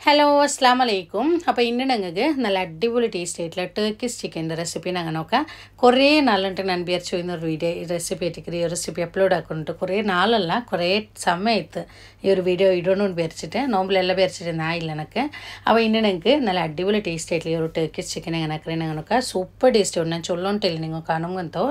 Hello അസ്സാം വലൈക്കും. അപ്പോൾ ഇന്ന് ഞങ്ങൾക്ക് നല്ല അടിപൊളി ടേസ്റ്റ് ആയിട്ടുള്ള ടർക്കിഷ് ചിക്കൻ്റെ റെസിപ്പി ഞങ്ങൾ നോക്കാം. കുറേ നാളുണ്ട് ഞാൻ വിചാരിച്ചു ചെയ്യുന്നൊരു വീഡിയോ ഈ റെസിപ്പി ആയിട്ട് ഈ റെസിപ്പി അപ്ലോഡ് ആക്കുന്നുണ്ട്. കുറേ നാളല്ല കുറേ സമയത്ത് ഈ ഒരു വീഡിയോ ഇടണമെന്ന് വിചാരിച്ചിട്ട് നോമ്പിലെല്ലാം വിചാരിച്ചിട്ട് ആയില്ല എനിക്ക്. അപ്പോൾ ഇന്ന് ഞങ്ങൾക്ക് നല്ല അടിപൊളി ടേസ്റ്റ് ആയിട്ടുള്ള ഈ ഒരു ടർക്കിഷ് ചിക്കൻ എങ്ങനെ ആക്കറി ഞങ്ങൾ നോക്കാം. സൂപ്പർ ടേസ്റ്റ് ഉണ്ട്. ഞാൻ ചൊല്ലോണ്ടില്ല നിങ്ങൾ കാണുമ്പോൾ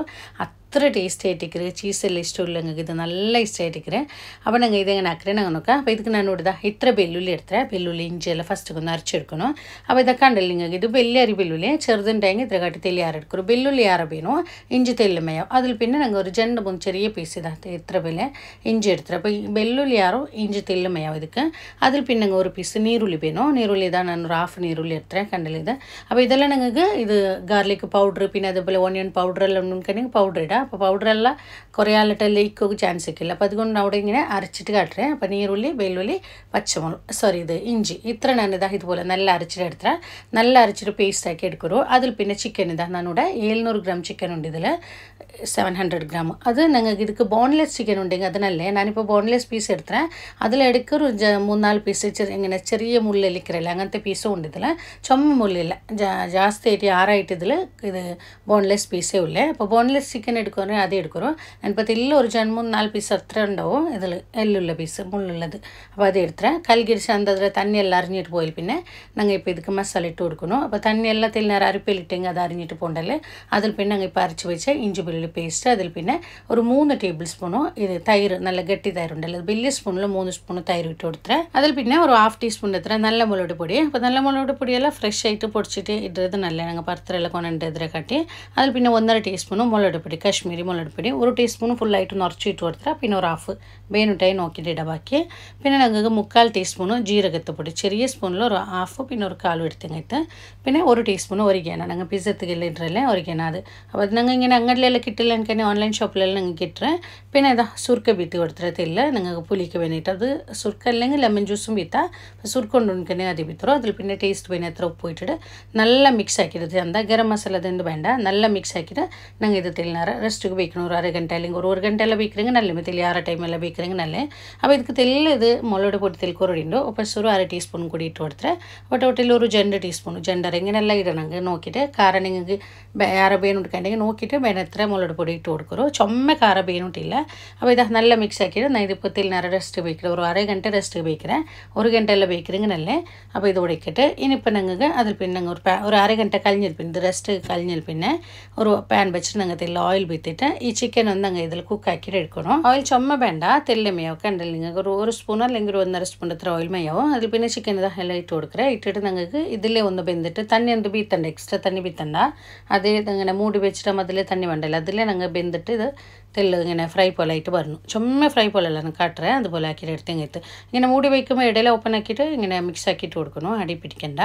അത്ര ടേസ്റ്റ് ആയിട്ടിരിക്കുക. ചീസെല്ലാം ഇഷ്ടമില്ല നിങ്ങൾക്ക്, ഇത് നല്ല ഇഷ്ടമായിട്ടിരിക്കുക. അപ്പോൾ ഞങ്ങൾ ഇതെങ്ങനെ ആക്കറി ഞങ്ങൾ നോക്കാം. അപ്പോൾ ഇതിക്ക് ഞാൻ ഇവിടുത്തെ ഇത്ര വെല്ലുള്ളി എടുത്തേ. വെല്ലുള്ളി ഇഞ്ചിയെല്ലാം ഫസ്റ്റ് ഒന്ന് അരച്ചെടുക്കണം. അപ്പോൾ ഇതൊക്കെ ഉണ്ടല്ലോ നിങ്ങൾക്ക് ഇത് വലിയ അരി വെല്ലുള്ളി ചെറുതുണ്ടെങ്കിൽ ഇത്ര കാട്ടി തെല്ലി ആരെടുക്കും. വെല്ലുള്ളി ആറ് വേണോ ഇഞ്ചി തെല്ലുമയോ അതിൽ പിന്നെ ഞങ്ങൾ ഒരു രണ്ട് മൂന്ന് ചെറിയ പീസ് ഇതാ ഇത്ര വില ഇഞ്ചി എടുത്തത്. അപ്പോൾ ഈ വെല്ലുള്ളി ആറോ ഇഞ്ചി തെല്ലുമയോ ಇದಕ್ಕೆ അതിൽ പിന്നെ ഒരു പീസ് നീരുള്ളി വേണോ. നീരുള്ളി ഇതാണ് ನಾನು ഒരു ഹാഫ് നീരുള്ളി എടുത്തേ കണ്ടല്ലോ ഇത്. അപ്പോൾ ഇതെല്ലാം നിങ്ങൾക്ക് ഇത് ഗാർലിക് പൗഡർ പിന്നെ അതുപോലെ ഓണിയൻ പൗഡറെല്ലാം ഉണ്ടെങ്കിൽ പൗഡർ ഇടാം. അപ്പോൾ പൗഡറെല്ലാം കുറേ ആളിട്ട് ലീക്കൊക്കെ ചാൻസ് ഒക്കെയില്ല. അപ്പോൾ അതുകൊണ്ട് അവിടെ ഇങ്ങനെ അരച്ചിട്ട് കാട്ടേ. അപ്പോൾ നീരുള്ളി വെല്ലുള്ളി പച്ചമുളക് ഇത് ഇഞ്ചി ഇത്ര ഞാനിതാ ഇതുപോലെ നല്ല അരച്ചിട്ട് എടുത്താൽ നല്ല അരച്ചിട്ട് പേസ്റ്റ് ആക്കി എടുക്കുമോ. അതിൽ പിന്നെ ചിക്കൻ ഇതാ ഞാനിവിടെ 700 ഗ്രാം ചിക്കൻ ഉണ്ട്. ഇതിൽ 700 ഗ്രാം അത് ഞങ്ങൾക്ക് ഇതിക്ക് ബോൺലെസ് ചിക്കൻ ഉണ്ടെങ്കിൽ അതിനല്ലേ ഞാനിപ്പോൾ ബോൺലെസ് പീസ് എടുത്തേ. അതിലെടുക്കൊരു 3-4 പീസ് ഇങ്ങനെ ചെറിയ മുള്ളിലിക്കറില്ല അങ്ങനത്തെ പീസും ഉണ്ട്. ഇതിൽ ചുമ മുള്ളില്ല ജാസ്തി ആയിട്ട് ആറായിട്ട് ഇതിൽ ഇത് ബോൺലെസ് പീസേ ഉള്ളേ. അപ്പോൾ ബോൺലെസ് ചിക്കൻ എടുക്കുവാണെങ്കിൽ അതേ എടുക്കുമോ. ഞാനിപ്പോൾ ഇതിൽ ഒരു 3-4 പീസ് അത്ര ഉണ്ടാവും ഇതിൽ എല്ലുള്ള പീസ് മുള്ളുള്ളത്. അപ്പോൾ അത് എടുത്തേ കൽകിരിച്ച് അന്തതിൽ തണ്ണിയെല്ലാം അരിഞ്ഞിട്ട് പോയി പിന്നെ ഞങ്ങൾ ഇപ്പോൾ ഇതിക്ക് മസാല ഇട്ട് കൊടുക്കണം. അപ്പോൾ തണ്ണിയെല്ലാം തെല്ലിനേരം അരിപ്പിലിട്ടെങ്കിൽ അത് അരിഞ്ഞിട്ട് പോകണ്ടല്ലേ. അതിൽ പിന്നെ ഞങ്ങൾ ഇപ്പോൾ അരച്ച് വെച്ച ഇഞ്ചി വെള്ളുള്ളി പേസ്റ്റ് അതിൽ പിന്നെ ഒരു 3 ടേബിൾ സ്പൂണോ ഇത് തൈര് നല്ല ഗട്ടി തൈരുണ്ടല്ലോ വലിയ സ്പൂണിൽ 3 സ്പൂൺ തൈര് ഇട്ട് കൊടുത്തേ. അതിൽ പിന്നെ ഒരു ഹാഫ് ടീസ്പൂൺ എത്ര നല്ല മുളക് പൊടി. അപ്പോൾ നല്ല മുളക് പൊടിയെല്ലാം ഫ്രഷ് ആയിട്ട് പൊടിച്ചിട്ട് ഇടുന്നത് നല്ല ഞങ്ങൾ പത്രമെല്ലാം കൊണ്ടുണ്ട് ഇതിനെ കാട്ടി. അതിൽ പിന്നെ 1.5 ടീസ്പൂൺ മുളക് പൊടി കാശ്മീരി മുളക് പൊടി 1 ടീസ്പൂൺ ഫുള്ളായിട്ട് നിറച്ചിട്ട് കൊടുത്താൽ പിന്നെ ഒരു ഹാഫ് വേണിട്ടായി നോക്കിയിട്ട് ഇടാൻ ബാക്കി. പിന്നെ ഞങ്ങൾക്ക് 3/4 ടീസ്പൂൺ ജീരകത്തപ്പൊടി ചെറിയ സ്പൂണിൽ ഒരു ഹാഫ് പിന്നെ ഒരു കാലും എടുത്തങ്ങായിട്ട് പിന്നെ 1 ടീസ്പൂൺ ഒരിക്കാനാണ് ഞങ്ങൾ പിസ്സത്തുകെല്ലാം ഇട്ടല്ലേ ഒരിക്കാനാണ് അത്. അപ്പോൾ അത് ഞങ്ങൾ ഇങ്ങനെ അങ്ങടിലെല്ലാം കിട്ടില്ല എനിക്ക് ഓൺലൈൻ ഷോപ്പിലെല്ലാം ഞങ്ങൾക്ക് ഇട്ടേ. പിന്നെ ഇതാ സുർക്ക ബീറ്റ് കൊടുത്തിട്ടില്ല ഞങ്ങൾക്ക് പുളിക്ക് വേണ്ടിയിട്ട്. അത് സുർക്ക അല്ലെങ്കിൽ ലെമൺ ജ്യൂസും ബീത്താ സുർക്ക കൊണ്ടുണ്ടെങ്കിൽ അത് ബീത്തറോ. അതിൽ പിന്നെ ടേസ്റ്റ് പിന്നെ എത്ര ഉപ്പ് ഇട്ടിട്ട് നല്ല മിക്സ് ആക്കിയിട്ട് എന്താ ഗരം മസാല അതെന്ത് വേണ്ട നല്ല മിക്സ് ആക്കിയിട്ട് ഞങ്ങൾ ഇത് തെല്ലിനാറ് റെസ്റ്റിക്ക് ബേക്കണം. ഒരു 1/2 ഗಂಟೆ അല്ലെങ്കിൽ ഒരു ಗಂಟೆ ಎಲ್ಲ ಬೇಕಿರಂಗೆ ನಲ್ಲೆ ಮತ್ತೆ 6 ಟೈಮೆಲ್ಲ ಬೇಕಿರಂಗೆ ನಲ್ಲೆ. അപ്പോൾ ಇದಕ್ಕೆ ತೆಲ್ಲ ಇದು ಮೊಳಗಡೆ പൊടി തെൽക്കൊരുണ്ട്. അപ്പോൾ ഒരു 1/2 ടീസ്പൂൺ കൂടി ഇട്ട് കൊടുത്തേ. അപ്പോൾ ടോട്ടൽ ഒരു 2 ടീസ്പൂൺ ജെൻഡർ ഇങ്ങനെയെല്ലാം ഇടണം നോക്കിയിട്ട് കാരം നിങ്ങൾക്ക് ആറ് ಬೇನುണ്ടെങ്കിൽ നോക്കിയിട്ട് വേണം എത്ര മുളക് പൊടി ഇട്ട് കൊടുക്കുമോ. ചുമ്മ കാര ಬೇನುട്ടില്ല. അപ്പോൾ ഇത് നല്ല മിക്സ് ആക്കിയിട്ട് ഞാൻ ഇതിപ്പോൾ തെല്ലിനാറ് റെസ്റ്റ് ಬೇಕಿರ ഒരു 1/2 ಗಂಟೆ റെസ്റ്റ് ಬೇಕಿರ 1 ಗಂಟೆ ಎಲ್ಲ ಬೇಕಿರಂಗೆ നല്ലേ. അപ്പോൾ ഇത് ഒടിക്കിട്ട് ഇനിയിപ്പോൾ ഞങ്ങൾക്ക് അതിൽ പിന്നെ ഒരു 1/2 ಗಂಟೆ കഴിഞ്ഞിൽ പിന്നെ ഇത് റെസ്റ്റ് കഴിഞ്ഞിൽ പിന്നെ ഒരു പാൻ വെച്ചിട്ട് ഞങ്ങൾ തെല്ല ഓയിൽ ബീത്തിട്ട് ഈ ചിക്കൻ ഒന്ന് ഞങ്ങൾ ഇതിൽ കുക്കാക്കിയിട്ട് എടുക്കണം. ഓയിൽ ചുമ്മ വേണ്ട തെല്ലമയാവും കണ്ടല്ലോ നിങ്ങൾക്ക് ഒരു സ്പൂൺ അല്ലെങ്കിൽ 1.5 സ്പൂൺ എത്ര ഓയിൽ മയാവും. അതിൽ പിന്നെ ചിക്കൻ ഇതാ എല്ലാം ഇട്ട് കൊടുക്കുക. ഇട്ടിട്ട് ഞങ്ങൾക്ക് ഇതിലേ ഒന്ന് വെന്തിട്ട് തണ്ണി എന്ത് ബീത്തണ്ട എക്സ്ട്രാ തണ്ണി ബീത്തണ്ട അതേ ഇങ്ങനെ മൂടി വെച്ചിട്ട് അതിൽ തണ്ണി വേണ്ടല്ലോ അതിലേ ഞങ്ങൾ വെന്തിട്ട് ഇത് തെല്ല് ഇങ്ങനെ ഫ്രൈ പോലെ ആയിട്ട് വരണം. ചുമ്മ ഫ്രൈ പോലെയല്ല ഞാൻ കാട്ടറേ അതുപോലെ ആക്കിയിട്ട് എടുത്തെങ്കിട്ട് ഇങ്ങനെ മൂടി വയ്ക്കുമ്പോൾ ഇടയിൽ ഓപ്പൺ ആക്കിയിട്ട് ഇങ്ങനെ മിക്സ് ആക്കിയിട്ട് കൊടുക്കണം. അടി പിടിക്കണ്ട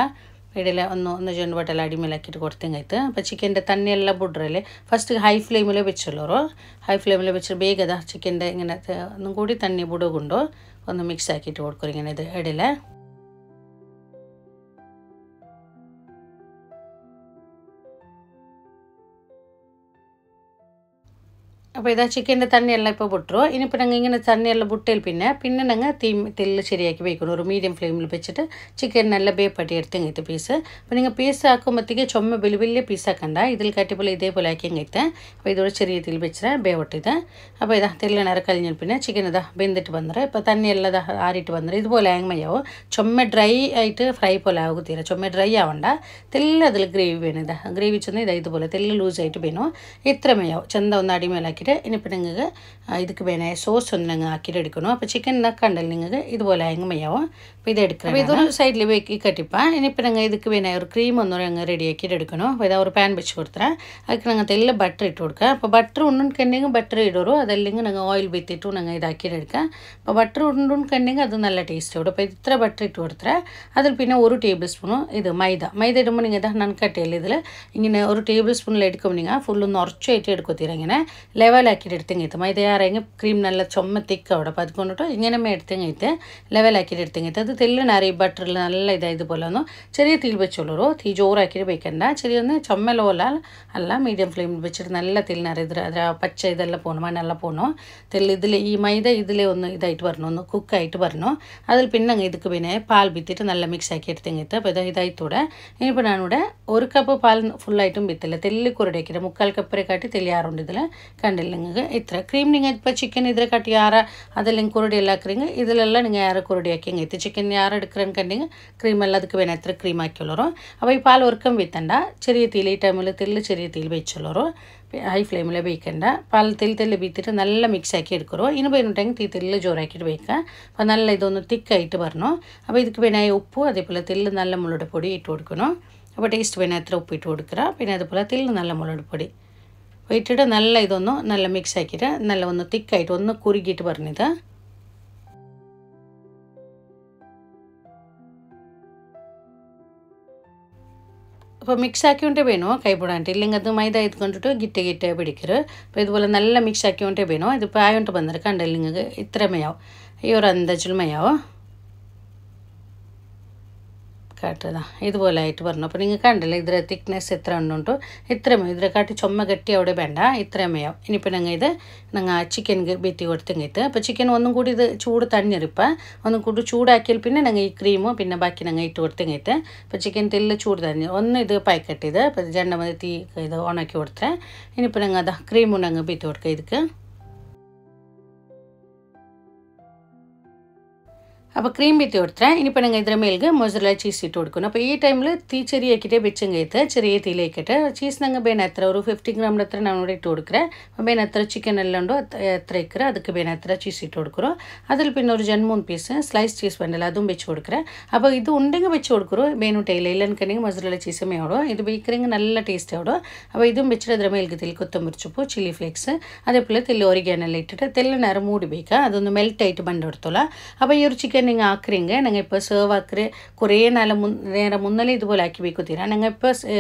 ഇടയിൽ ഒന്ന് ചെണ്ട് ബട്ടെല്ലാം അടിമേലാക്കിയിട്ട് കൊടുത്തെങ്കിട്ട്. അപ്പോൾ ചിക്കൻ്റെ തന്നെയെല്ലാം ബുഡ്രല്ലേ ഫസ്റ്റ് ഹൈ ഫ്ലെയിമിൽ വെച്ചല്ലോ. ഹൈ ഫ്ലെയിമിൽ വെച്ചിട്ട് ಬೇಗದ ചിക്കൻ്റെ ഇങ്ങനെ ഒന്നും കൂടി തണ്ണി ബുടുകൊണ്ടോ ഒന്ന് മിക്സ് ആക്കിയിട്ട് കൊടുക്കും ഇങ്ങനെ ഇത് ഇടയിൽ. അപ്പോൾ ഇതാ ചിക്കൻ്റെ തണ്ണിയെല്ലാം ഇപ്പോൾ ബുട്ടറോ. ഇനിയിപ്പോൾ ഞങ്ങൾ ഇങ്ങനെ തണ്ണിയെല്ലാം ബുട്ടയിൽ പിന്നെ ഞങ്ങൾ തെല്ല് ശരിയാക്കി വയ്ക്കണം. ഒരു മീഡിയം ഫ്ലെയിമിൽ വെച്ചിട്ട് ചിക്കൻ നല്ല ബേപ്പട്ടി എടുത്തെങ്കിട്ട് പീസ്. അപ്പോൾ നിങ്ങൾ പീസ് ആക്കുമ്പോഴത്തേക്ക് ചുമ വലിയ പീസ് ആക്കണ്ട ഇതിൽ കാട്ടിപ്പോലെ ഇതേപോലെ ആക്കി എങ്കിട്ട്. അപ്പോൾ ഇതോടെ ചെറിയ തീയിൽ വെച്ചിട്ട് ബേവട്ടിത്. അപ്പോൾ ഇതാ തെല്ലിനേരം കഴിഞ്ഞാൽ പിന്നെ ചിക്കൻ ഇതാ വെന്തിട്ട് വന്നറേ. ഇപ്പോൾ തണ്ണിയെല്ലാം ഇതാ ആറിയിട്ട് വന്നറേ. ഇതുപോലെ ആകുമ്പോഴാവും ചുമ ഡ്രൈ ആയിട്ട് ഫ്രൈ പോലെ ആകും തീരെ ചുമ ഡ്രൈ ആവണ്ട. തെല്ല അതിൽ ഗ്രേവി വേണം. ഇതാ ഗ്രേവി ചെന്ന് ഇതാ ഇതുപോലെ തെല്ല ലൂസായിട്ട് വേണം. ഇത്രമയാവും ചെന്ത ഒന്ന് അടിമേലാക്കിയിട്ട് ഇനിയിപ്പോൾ നിങ്ങൾക്ക് ಇದಕ್ಕೆ ಬೇನೆ ಸೋಸ್ ಒಂದು ನಂಗೆ ಹಾಕಿರೆಡ್ಕೊನು. അപ്പോൾ ചിക്കൻ കണ്ടല്ലോ നിങ്ങൾക്ക് ഇതുപോലെ ആകുമ്പോഴാവും. അപ്പോൾ ഇത് എടുക്കണം. അപ്പോൾ ഇതൊരു സൈഡിൽ വെക്കി കട്ടിപ്പാ. ഇനിയിപ്പോൾ ഞങ്ങൾ ഇതിക്ക് വേണേ ഒരു ക്രീം ഒന്നും ഞങ്ങൾ റെഡിയാക്കിയിട്ട് എടുക്കണം. അപ്പോൾ ഇതാ ഒരു പാൻ വെച്ച് കൊടുത്തരാം. ಅದಕ್ಕೆ ഞങ്ങൾ തെല്ല ബട്ടർ ഇട്ട് കൊടുക്കുക. അപ്പോൾ ബട്ടർ ഉണ്ടെങ്കിൽ ബട്ടർ ഇടോರು അതല്ലെങ്കിൽ ഞങ്ങൾ ഓയിൽ ബിത്തിട്ടു ഞങ്ങൾ ഇതാക്കിയിട്ട് എടുക്കുക. അപ്പോൾ ബട്ടർ ഉണ്ടെങ്കിൽ അത് നല്ല ടേസ്റ്റ് ആവും. അപ്പോൾ ഇത്ര ബട്ടർ ഇട്ട് കൊടുത്തരാ. അതിൽ പിന്നെ 1 ടേബിൾ സ്പൂൺ ഇത് മൈദ ഇടുമ്പോൾ നിങ്ങൾ ഇതാ നൻ കട്ടയിൽ ഇതിൽ ഇങ്ങനെ 1 ടേബിൾ സ്പൂണിൽ എടുക്കുമ്പോൾ നിങ്ങൾ ഫുള്ള് നിറച്ചായിട്ട് എടുക്കത്തീര ഇങ്ങനെ ലെവലാക്കിയിട്ട് എടുത്തെങ്കിട്ട് മൈദ ആരെങ്കിൽ ക്രീം നല്ല ചുമ തിക്ക അവിടെ അപ്പോൾ അതുകൊണ്ടിട്ട് ഇങ്ങനെ എടുത്തെങ്കിട്ട് ലെവലാക്കിയിട്ട് എടുത്തെങ്കിട്ട് അത് തെല്ലിനറി ബട്ടറിൽ നല്ല ഇതുപോലെ ഒന്ന് ചെറിയ തീയിൽ വെച്ചോളൂ തീ ജോറാക്കിയിട്ട് വെക്കണ്ട ചെറിയൊന്ന് ചുമല പോലെ അല്ല മീഡിയം ഫ്ലെയിമിൽ വെച്ചിട്ട് നല്ല തെല്ലിനറി അതിൽ പച്ച ഇതെല്ലാം പോകണം മണ്ണെല്ലാം പോകണം തെല്ല് ഇതിൽ ഈ മൈദ ഇതിൽ ഒന്ന് ഇതായിട്ട് വരണം ഒന്ന് കുക്കായിട്ട് വരണം അതിൽ പിന്നെ ഇതിക്ക് പിന്നെ പാൽ ബിത്തിട്ട് നല്ല മിക്സ് ആക്കി എടുത്തെങ്കിട്ട് അപ്പോൾ ഇതായിത്തൂടെ ഇനിയിപ്പോൾ ഞാനിവിടെ 1 കപ്പ് പാൽ ഫുള്ളായിട്ടും ബിത്തില്ല തെല്ല് കുരുടേക്കിട്ട് 3/4 കപ്പരെ കാട്ടി തെല്ലിയാറുണ്ട് ഇതിൽ കണ്ടില്ല നിങ്ങൾക്ക് ഇത്ര ക്രീം നിങ്ങൾ ഇപ്പോൾ ചിക്കൻ ഇതിലെ കാട്ടി അതെല്ലാം കുരുടി എല്ലാം ആക്കുறீங்க ഇതിലെല്ലാം നിങ്ങൾ யாரை കുരുടി ആക്കിங்க ഇത് ചിക്കൻ யார் എടുக்கிறேன்னு കണ്ടിங்க ക്രീം എല്ലാം ಅದಕ್ಕೆ വേണം എത്ര ക്രീം ആക്കിയുള്ളൂ അപ്പോൾ ഈ പാൽ ഉറക്കം വെത്തണ്ട ചെറിയ തീയിൽ ഈ ടൈമിൽ തെല്ല് ചെറിയ തീയിൽ വെച്ചുള്ളൂ ഹൈ ഫ്ലെയിമിൽ വേക്കണ്ട പാൽ തെല്ല് ബീത്തിട്ട് നല്ല മിക്സ് ആക്കി എടുക്കറോ ഇനി വേണമെങ്കിൽ തീ തെല്ല് ജോറാക്കിയിട്ട് വെക്കുക അപ്പോൾ നല്ല ഇതൊന്ന് തിക്കായിട്ട് വരണം അപ്പോൾ ഇതിക്ക് വേണേ ഉപ്പ് അതേപോലെ തെല്ല് നല്ല മുളക് പൊടി ഇട്ട് കൊടുക്കണം അപ്പോൾ ടേസ്റ്റ് വേണേ എത്ര ഉപ്പ് ഇട്ട് കൊടുക്കുക പിന്നെ അതുപോലെ തെല്ല് നല്ല മുളക് പൊടി ഇട്ടിട്ട് നല്ല ഇതൊന്ന് നല്ല മിക്സ് ആക്കിയിട്ട് നല്ല ഒന്ന് തിക്കായിട്ട് ഒന്ന് കുറുകിയിട്ട് പറഞ്ഞത് അപ്പോൾ മിക്സ് ആക്കിക്കൊണ്ടേ വേണോ കൈപൊടാണ്ട് ഇല്ലെങ്കിൽ അത് മൈദ ഇതുകൊണ്ടിട്ട് ഗിറ്റ പിടിക്കരുത് അപ്പോൾ ഇതുപോലെ നല്ല മിക്സ് ആക്കിക്കൊണ്ടേ വേണോ ഇതിപ്പോൾ ആയോണ്ട് വന്നിട്ട് കണ്ടില്ല നിങ്ങൾക്ക് ഇത്ര മയാവും ഈ ഒരു അന്തച്ചിൽ മയാവോ കാട്ടതാ ഇതുപോലെ ആയിട്ട് പറഞ്ഞു അപ്പോൾ നിങ്ങൾ കണ്ടില്ല ഇതിലെ തിക്നെസ് എത്ര ഉണ്ടോ ഇത്രമേ ഇതിലെ കാട്ടി ചുമ കെട്ടി അവിടെ വേണ്ട ഇത്രമേയാവും ഇനിയിപ്പോൾ ഞങ്ങൾ ചിക്കൻക്ക് ബീത്തി കൊടുത്തെങ്കിട്ട് അപ്പോൾ ചിക്കൻ ഒന്നും കൂടി ഇത് ചൂട് തണ്ണിരിപ്പോൾ ഒന്നും കൂടി ചൂടാക്കിയാൽ പിന്നെ ഞങ്ങൾ ഈ ക്രീമും പിന്നെ ബാക്കി ഞങ്ങൾ ഇട്ട് കൊടുത്തെങ്കിട്ട് അപ്പോൾ ചിക്കൻ തെല്ല് ചൂട് തണ്ണി ഒന്ന് ഇത് പായ്ക്കട്ടിത് അപ്പോൾ ജെണ്ണ മതി തീ ഇത് ഉണക്കി കൊടുത്തേ ഇനിയിപ്പോൾ ഞങ്ങൾ അതാ ക്രീമും ഞങ്ങൾ ബീത്തി കൊടുക്കുക ഇതിക്ക് അപ്പോൾ ക്രീം ബീത്തി കൊടുത്തേ ഇനിയിപ്പോൾ ഞങ്ങൾ ഇതിൻ്റെ മേൽക്ക് മൊസറല്ല ചീസ് ഇട്ട് കൊടുക്കണം അപ്പോൾ ഈ ടൈമിൽ തീ ചെറിയാക്കിയിട്ട് വെച്ചെങ്കിട്ട് ചെറിയ തീയിലേക്കിട്ട് ചീസ് ഞങ്ങൾ ಬೇನೆ എത്ര ഒരു 50 ഗ്രാമിൻ്റെ അത്ര ഞാനിവിടെ ഇട്ട് കൊടുക്കറേ അപ്പോൾ ಬೇನೆ എത്ര ചിക്കൻ എല്ലാം ഉണ്ടോ എത്ര ഇക്കറ ಅದಕ್ಕೆ ಬೇನೆ എത്ര ചീസ് ഇട്ട് കൊടുക്കറോ അതിൽ പിന്നെ ഒരു 2-3 പീസ് സ്ലൈസ് ചീസ് വേണ്ടല്ല അതും വെച്ച് കൊടുക്കറേ അപ്പോൾ ഇത് ഉണ്ടെങ്കിൽ വെച്ച് കൊടുക്കറോ ಬೇನುಟೈಲ ಇಲ್ಲ ಅನ್ಕಂಡಿಗೆ ಮೊಸರಲ್ಲ ಚೀಸ್ ಮೇವೋ ಇದು ಬೇಕರಿಂಗ್ നല്ല ടേസ്റ്റ് ആവോ അപ്പോൾ ഇതും വെച്ചിട്ട് അതിൻ്റെ മേൽക്ക് തെല്ല് കൊത്തമ്പരി ചുപ്പ് ചില്ലി ഫ്ലേക്സ് അതേപോലെ തെല്ല് ഒറിഗാനെല്ലാം ഇട്ടിട്ട് തെല്ല് നേരം മൂടി വയ്ക്കുക അതൊന്ന് മെൽറ്റ് ആയിട്ട് ಬಂದೆಡ್ತೋಲ್ಲ അപ്പോൾ ഈ ഒരു ചിക്കൻ நீங்கள் ஆக்குறீங்க நாங்கள் இப்போ சர்வ் ஆக்குற കുറേ നേരം മുന്നലേ ഇതുപോലെ ആക്കി വെക്കുത്തീരാ ഞങ്ങൾ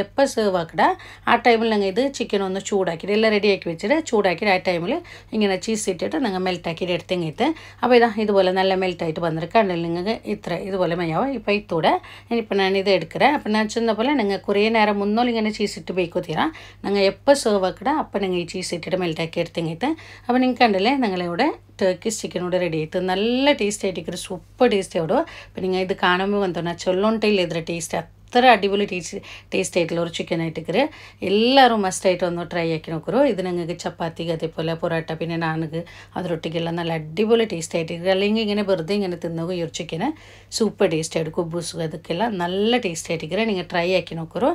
എപ്പോൾ സേർവ് ആക്കട ആ ടൈമിൽ ഞങ്ങൾ ഇത് ചിക്കൻ ഒന്ന് ചൂടാക്കിയിട്ട് എല്ലാം റെഡിയാക്കി വെച്ചിട്ട് ചൂടാക്കിയിട്ട് ആ ടൈമിൽ ഇങ്ങനെ ചീസ് ഇട്ടിട്ട് ഞങ്ങൾ മെൽറ്റാക്കിയിട്ട് എടുത്തെങ്കിട്ട് അപ്പോൾ ഇതുപോലെ നല്ല മെൽറ്റായിട്ട് വന്നിട്ട് കണ്ടില്ല നിങ്ങൾക്ക് ഇതുപോലെ മയാവും ഇപ്പോൾ ഇത്തൂടെ ഇനിയിപ്പോൾ ഞാൻ ഇത് എടുக்கிறேன் അപ്പോൾ ഞാൻ ചെന്ന പോലെ ഞങ്ങൾ കുറേ നേരം മുന്നോൽ ഇങ്ങനെ ചീസ് ഇട്ട് വെക്കുത്തീരാ ഞങ്ങൾ എപ്പോൾ സേർവ് ആക്കട അപ്പോൾ ഞങ്ങൾ ഈ ചീസ് ഇട്ടിട്ട് മെൽറ്റാക്കി എടുത്തെങ്കിട്ട് അപ്പോൾ നിങ്ങൾക്ക് കണ്ടില്ലേ ഞങ്ങളിവിടെ ടർക്കിഷ് ചിക്കനോട് റെഡി ആയിട്ട് നല്ല ടേസ്റ്റ് ആയിട്ട് സൂപ്പർ ടേസ്റ്റ് ആവിടും അപ്പോൾ നിങ്ങൾ ഇത് കാണുമ്പോൾ വന്നോന്നാ ചൊല്ലോണ്ടില്ല ഇതിൻ്റെ ടേസ്റ്റ് അത്ര അടിപൊളി ടേസ്റ്റ് ആയിട്ടുള്ള ഒരു ചിക്കൻ ആയിട്ട് എല്ലാവരും മസ്റ്റായിട്ട് ഒന്ന് ട്രൈ ആക്കി നോക്കൂ ഇത് നിങ്ങൾക്ക് ചപ്പാത്തിക്ക് അതേപോലെ പൊറോട്ട പിന്നെ നാനക്ക് അതിലൊട്ടിക്കെല്ലാം നല്ല അടിപൊളി ടേസ്റ്റ് ആയിട്ട് അല്ലെങ്കിൽ ഇങ്ങനെ വെറുതെ ഇങ്ങനെ തിന്നുക ഈ ഒരു ചിക്കന് സൂപ്പർ ടേസ്റ്റ് ആയിട്ട് കുബൂസ് അതൊക്കെല്ലാം നല്ല ടേസ്റ്റ് ആയിട്ട് നിങ്ങൾ ട്രൈ ആക്കി നോക്കൂ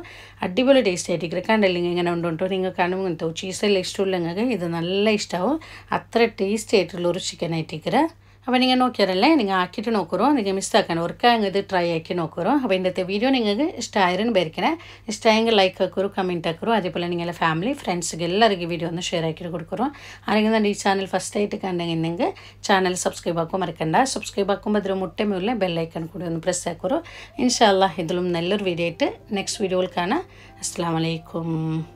അടിപൊളി ടേസ്റ്റ് ആയിട്ട് കണ്ടില്ലെങ്കിൽ ഇങ്ങനെ ഉണ്ടോ നിങ്ങൾ കാണുമ്പോൾ ഇങ്ങനത്തെ ചീസെല്ലാം ഇഷ്ടമുള്ള നിങ്ങൾക്ക് ഇത് നല്ല ഇഷ്ടമാവും അത്ര ടേസ്റ്റ് ആയിട്ടുള്ള ഒരു ചിക്കൻ ആയിട്ട് അപ്പോൾ നിങ്ങൾ നോക്കിയാലല്ലേ നിങ്ങൾ ആക്കിയിട്ട് നോക്കൂ നിങ്ങൾ മിസ്സാക്കാൻ ഓർക്കാൻ ഇത് ട്രൈ ആക്കി നോക്കൂ അപ്പോൾ ഇന്നത്തെ വീഡിയോ നിങ്ങൾക്ക് ഇഷ്ടമായിരുന്നു ബേരിക്കണേ ഇഷ്ടമായെങ്കിൽ ലൈക്ക് ആക്കൂ കമൻറ്റ് ആക്കൂ അതേപോലെ നിങ്ങളുടെ ഫാമിലി ഫ്രണ്ട്സിಗೆ ಎಲ್ಲರಿಗೂ വീഡിയോ ഒന്ന് ഷെയർ ആക്കി കൊടുക്കൂ ആരെങ്കിലും ഈ ചാനൽ ഫസ്റ്റ് ആയിട്ട് കണ്ടെങ്കിൽ നിങ്ങൾ ചാനൽ സബ്സ്ക്രൈബ് ആക്കും മറക്കണ്ട സബ്സ്ക്രൈബ് ആക്കുമ്പോൾ അതിൽ മുട്ടമേലെ ബെല്ലൈക്കൺ കൂടി ഒന്ന് പ്രസ് ആക്കൂ ഇൻഷാ അല്ലാഹ് ഇതിലും നല്ലൊരു വീഡിയോ ആയിട്ട് നെക്സ്റ്റ് വീഡിയോയിൽ കാണാം അസ്സലാമു അലൈക്കും